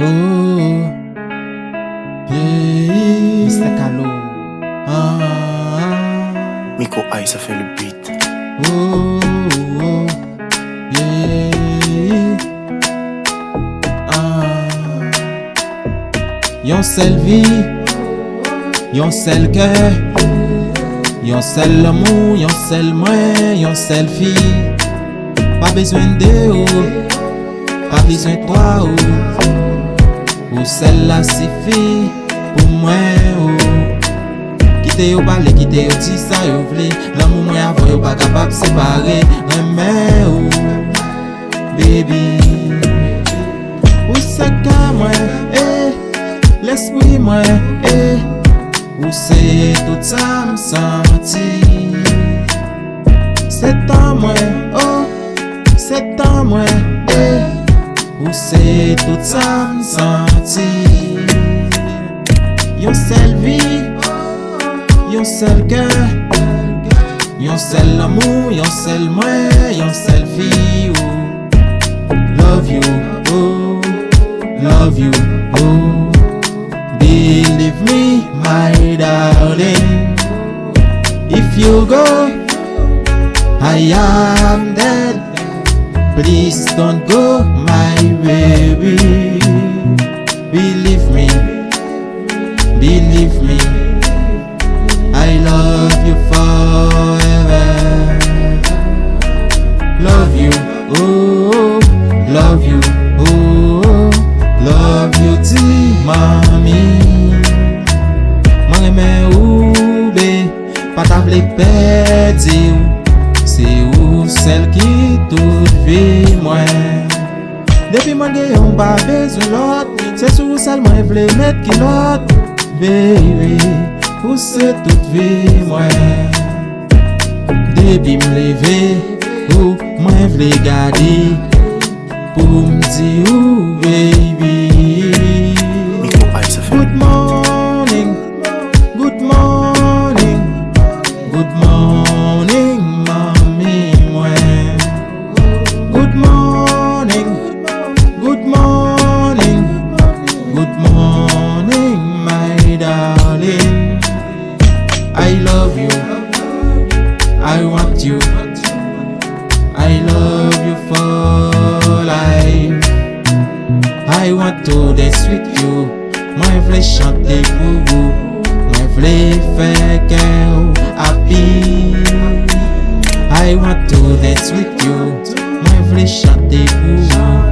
Oh, yeah. Mr. Carlo. Miko Aïe, ça fait le beat. Oh, oh, yeah. Yon seul vie, yon seul cœur, yon seul amour, yon seul moi, yon seul fille. Pas besoin de ou, pas besoin de toi ou celle-là suffit pour moi ou. Quitte yo parler, quitte yo ti sa yo vle. L'amour moi avant yo pas capable séparer. Mais ou, baby, ou c'est qu'à moi, l'esprit moi, ou c'est tout ça me senti. C'est en moi, oh, c'est en moi, ou c'est tout ça me senti. Yon seul vie, yon seul cœur, yon seul amour, yon seul moi, yon seul fille. Oh, love you, oh, love you, oh. Believe me, my darling. If you go, I am dead. Please don't go, my baby. Believe me, believe me. I love you forever. Love you, oh, love you, oh, love you, mami. Moi j'aime ou bé, pas ta vle perdre ou. C'est ou celle qui toute vie moi. Depuis moi j'ai pas besoin l'autre. C'est sur celle moi vle mettre qui l'autre. Baby, ou c'est toute vie moi. Depuis me lever ou moi vle garder pour me dire ou baby. Miko Aïe, ça fait le Good beat. morning, good morning, good morning, mommy, moi. Good morning, good morning, good morning, my darling. I love you, I want you, I love you for life. I want to dance with you. Moi vle chanter pour vous. Moi vle faire cœur happy. I want to dance with you. Moi vle chanter pour vous.